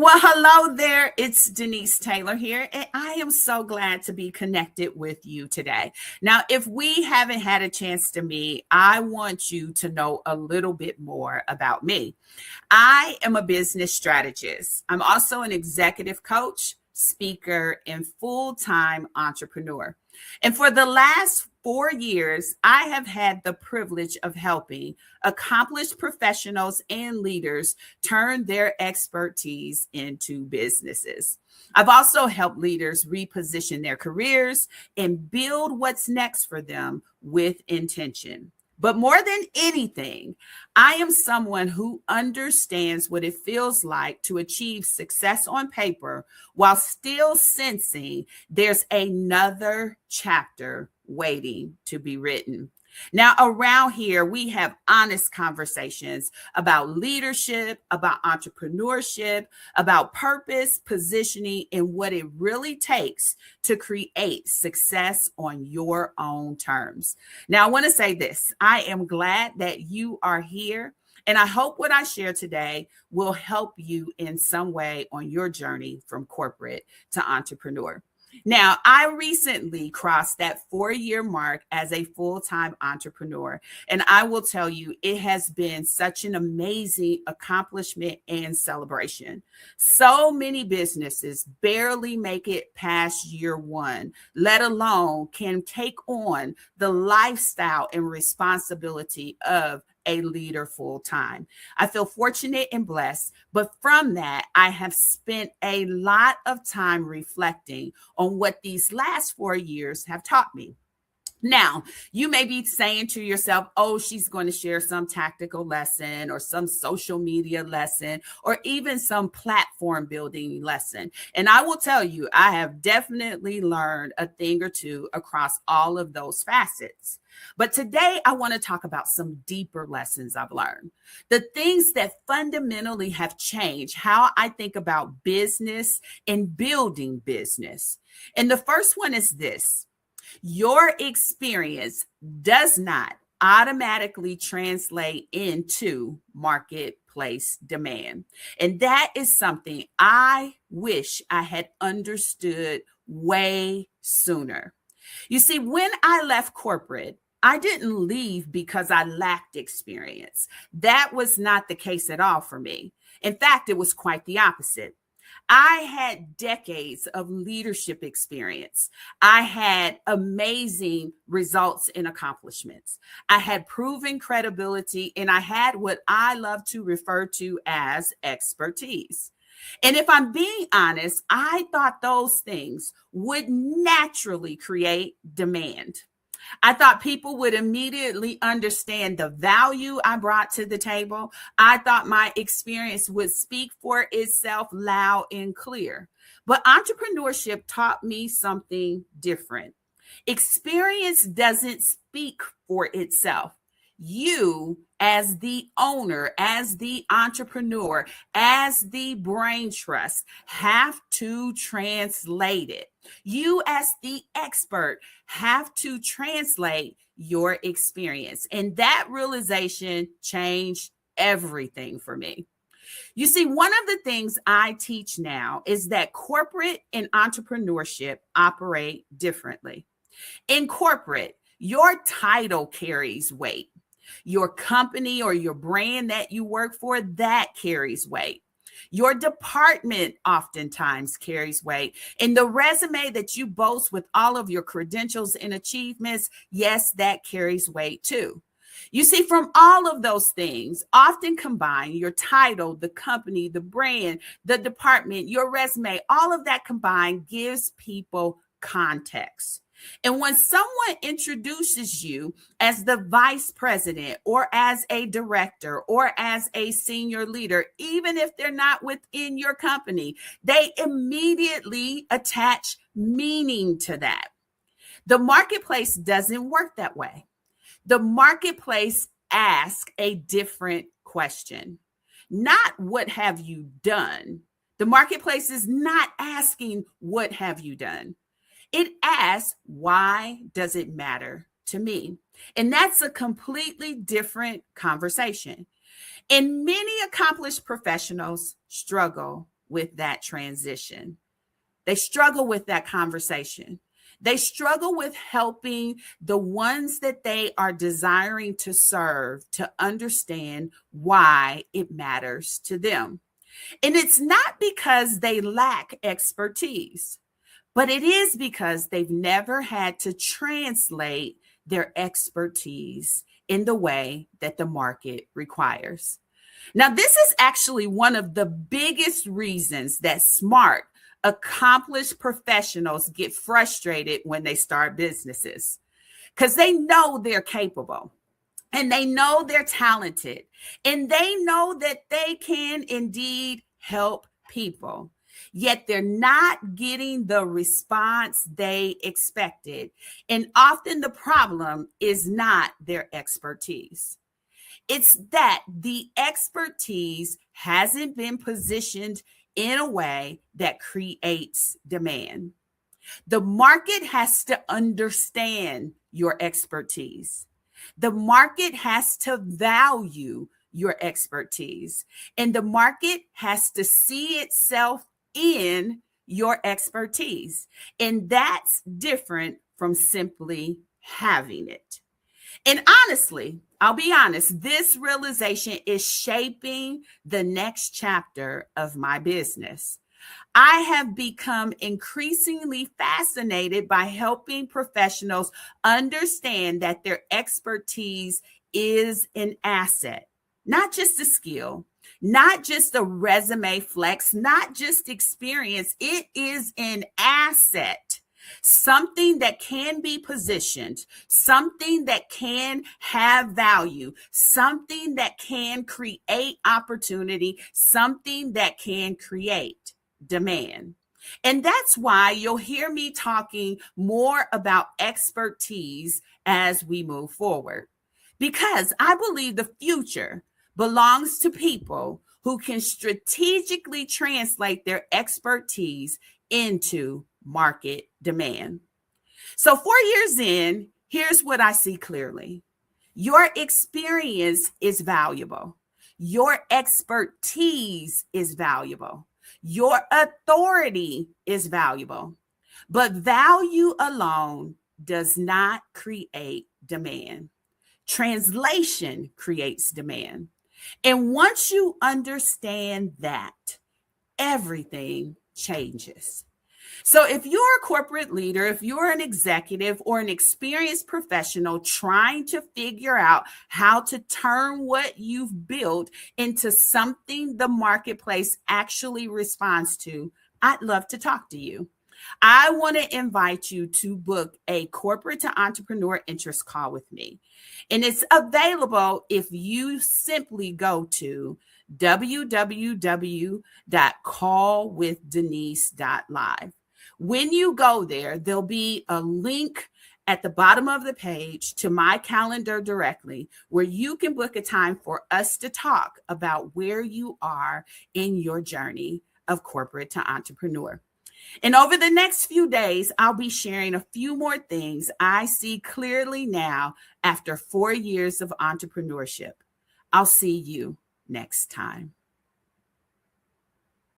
Well, hello there. It's Denise Taylor here, and I am so glad to be connected with you today. Now, if we haven't had a chance to meet, I want you to know a little bit more about me. I am a business strategist. I'm also an executive coach, speaker, and full time entrepreneur. And for the last 4 years, I have had the privilege of helping accomplished professionals and leaders turn their expertise into businesses. I've also helped leaders reposition their careers and build what's next for them with intention. But more than anything, I am someone who understands what it feels like to achieve success on paper while still sensing there's another chapter waiting to be written. Now, around here, we have honest conversations about leadership, about entrepreneurship, about purpose, positioning, and what it really takes to create success on your own terms. Now, I want to say this. I am glad that you are here. And I hope what I share today will help you in some way on your journey from corporate to entrepreneur. Now, I recently crossed that 4 year mark as a full time entrepreneur. And I will tell you, it has been such an amazing accomplishment and celebration. So many businesses barely make it past year one, let alone can take on the lifestyle and responsibility of a leader full time. I feel fortunate and blessed, but from that, I have spent a lot of time reflecting on what these last 4 years have taught me. Now, you may be saying to yourself, oh, she's going to share some tactical lesson or some social media lesson or even some platform building lesson. And I will tell you, I have definitely learned a thing or two across all of those facets. But today I want to talk about some deeper lessons I've learned, the things that fundamentally have changed how I think about business and building business. And the first one is this. Your experience does not automatically translate into marketplace demand. And that is something I wish I had understood way sooner. You see, when I left corporate, I didn't leave because I lacked experience. That was not the case at all for me. In fact, it was quite the opposite. I had decades of leadership experience. I had amazing results and accomplishments. I had proven credibility, and I had what I love to refer to as expertise. And if I'm being honest, I thought those things would naturally create demand. I thought people would immediately understand the value I brought to the table. I thought my experience would speak for itself loud and clear. But entrepreneurship taught me something different. Experience doesn't speak for itself. You, as the owner, as the entrepreneur, as the brain trust, have to translate it. You, as the expert, have to translate your experience. And that realization changed everything for me. You see, one of the things I teach now is that corporate and entrepreneurship operate differently. In corporate, your title carries weight. Your company or your brand that you work for, that carries weight. Your department oftentimes carries weight. And the resume that you boast with all of your credentials and achievements, yes, that carries weight too. You see, from all of those things, often combined, your title, the company, the brand, the department, your resume, all of that combined gives people context. And when someone introduces you as the vice president or as a director or as a senior leader, even if they're not within your company, they immediately attach meaning to that. The marketplace doesn't work that way. The marketplace asks a different question. Not what have you done? The marketplace is not asking what have you done? It asks, why does it matter to me? And that's a completely different conversation. And many accomplished professionals struggle with that transition. They struggle with that conversation. They struggle with helping the ones that they are desiring to serve to understand why it matters to them. And it's not because they lack expertise, but it is because they've never had to translate their expertise in the way that the market requires. Now, this is actually one of the biggest reasons that smart, accomplished professionals get frustrated when they start businesses, because they know they're capable and they know they're talented and they know that they can indeed help people. Yet they're not getting the response they expected. And often the problem is not their expertise. It's that the expertise hasn't been positioned in a way that creates demand. The market has to understand your expertise. The market has to value your expertise. And the market has to see itself in your expertise. And that's different from simply having it. And honestly, I'll be honest, this realization is shaping the next chapter of my business. I have become increasingly fascinated by helping professionals understand that their expertise is an asset, not just a skill, not just a resume flex, not just experience. It is an asset, something that can be positioned, something that can have value, something that can create opportunity, something that can create demand. And that's why you'll hear me talking more about expertise as we move forward, because I believe the future belongs to people who can strategically translate their expertise into market demand. So 4 years in, here's what I see clearly. Your experience is valuable. Your expertise is valuable. Your authority is valuable. But value alone does not create demand. Translation creates demand. And once you understand that, everything changes. So if you're a corporate leader, if you're an executive or an experienced professional trying to figure out how to turn what you've built into something the marketplace actually responds to, I'd love to talk to you. I want to invite you to book a corporate to entrepreneur interest call with me. And it's available if you simply go to www.callwithdenise.live. When you go there, there'll be a link at the bottom of the page to my calendar directly, where you can book a time for us to talk about where you are in your journey of corporate to entrepreneur. And over the next few days, I'll be sharing a few more things I see clearly now after 4 years of entrepreneurship. I'll see you next time.